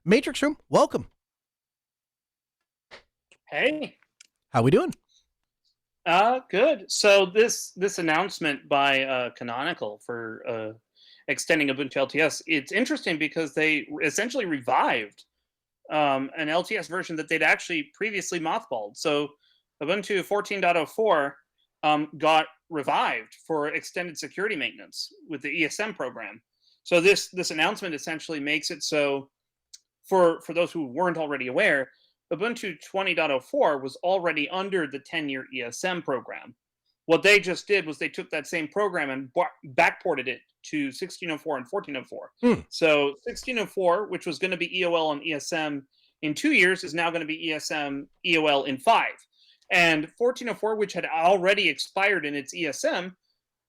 Matrix Room, welcome. Hey, How we doing? good. So this announcement by Canonical for extending Ubuntu LTS, it's interesting because they essentially revived an LTS version that they'd actually previously mothballed. So Ubuntu 14.04 got revived for extended security maintenance with the ESM program. So this announcement essentially makes it so for those who weren't already aware, Ubuntu 20.04 was already under the 10-year ESM program. What they just did was they took that same program and backported it to 1604 and 1404. Hmm. So 1604, which was going to be EOL and ESM in 2 years, is now going to be ESM EOL in 5. And 1404, which had already expired in its ESM,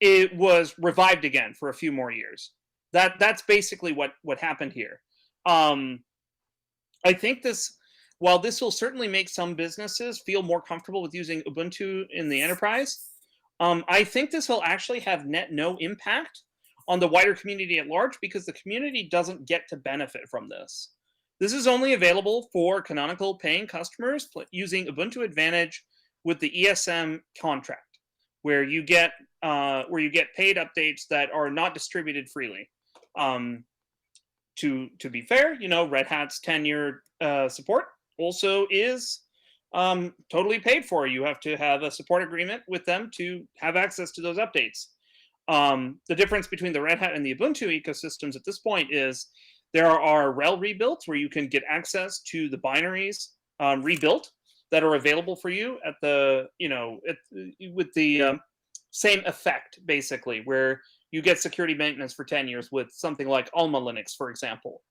it was revived again for a few more years. That's basically what happened here. I think while this will certainly make some businesses feel more comfortable with using Ubuntu in the enterprise, I think this will actually have net no impact on the wider community at large because the community doesn't get to benefit from this. This is only available for Canonical paying customers using Ubuntu Advantage with the ESM contract, where you get paid updates that are not distributed freely. Um, to be fair, Red Hat's 10-year support also is totally paid for. You have to have a support agreement with them to have access to those updates. The difference between the Red Hat and the Ubuntu ecosystems at this point is there are RHEL rebuilds where you can get access to the binaries rebuilt that are available for you at with the same effect, basically, where you get security maintenance for 10 years with something like Alma Linux, for example.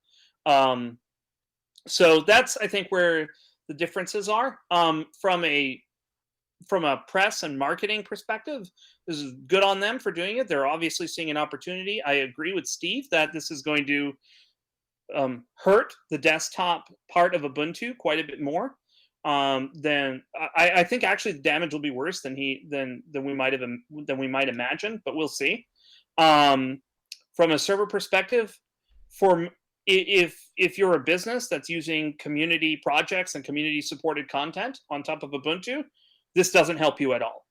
So that's, I think, where the differences are. From a press and marketing perspective, this is good on them for doing it. They're obviously seeing an opportunity. I agree with Steve that this is going to hurt the desktop part of Ubuntu quite a bit more. Then I think actually the damage will be worse than we might imagine, but we'll see. From a server perspective, if you're a business that's using community projects and community supported content on top of Ubuntu, this doesn't help you at all.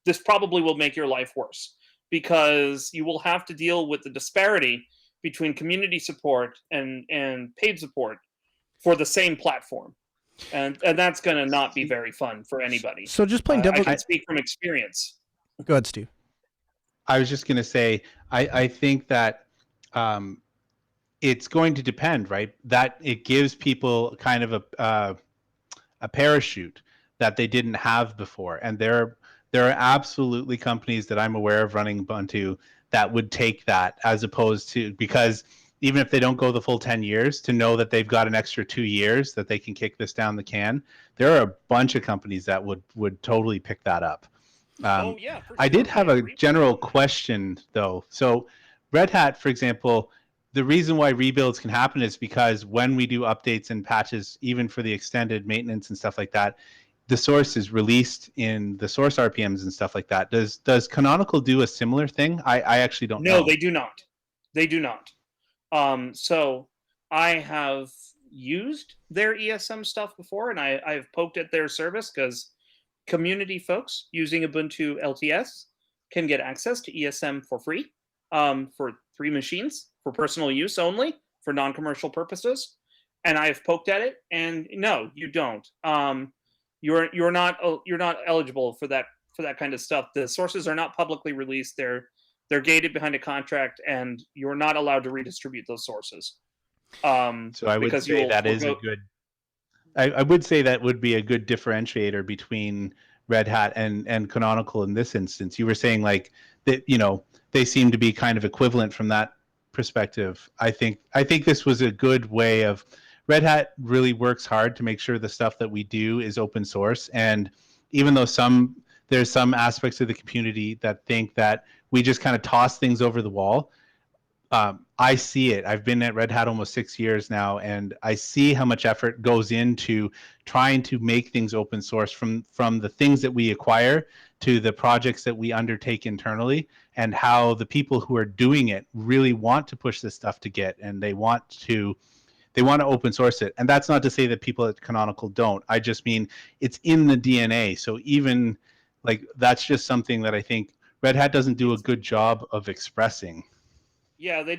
This probably will make your life worse because you will have to deal with the disparity between community support and paid support for the same platform. And that's going to not be very fun for anybody. So just playing I can speak from experience. Go ahead, Steve. I was just going to say, I think that it's going to depend, right? That it gives people kind of a parachute that they didn't have before. And there are absolutely companies that I'm aware of running Ubuntu that would take that, as opposed to, because even if they don't go the full 10 years, to know that they've got an extra 2 years that they can kick this down the can. There are a bunch of companies that would totally pick that up. Oh yeah, for sure. I did have a general question though. So Red Hat, for example, the reason why rebuilds can happen is because when we do updates and patches, even for the extended maintenance and stuff like that, the source is released in the source RPMs and stuff like that. Does Canonical do a similar thing? I actually don't know. No, they do not. They do not. So I have used their ESM stuff before, and I've poked at their service because community folks using Ubuntu LTS can get access to ESM for free for 3 machines for personal use only, for non-commercial purposes. And I've poked at it, and no, you don't. You're not eligible for that kind of stuff. The sources are not publicly released. They're gated behind a contract, and you're not allowed to redistribute those sources. So I would say that is a good. I would say that would be a good differentiator between Red Hat and Canonical in this instance. You were saying like that, they seem to be kind of equivalent from that perspective. I think this was a good way of. Red Hat really works hard to make sure the stuff that we do is open source, and even though there's some aspects of the community that think that we just kind of toss things over the wall. I see it. I've been at Red Hat almost 6 years now, and I see how much effort goes into trying to make things open source, from the things that we acquire to the projects that we undertake internally, and how the people who are doing it really want to push this stuff to Git, and they want to they want to open source it. And that's not to say that people at Canonical don't. I just mean it's in the DNA. So even like that's just something that I think Red Hat doesn't do a good job of expressing. Yeah, they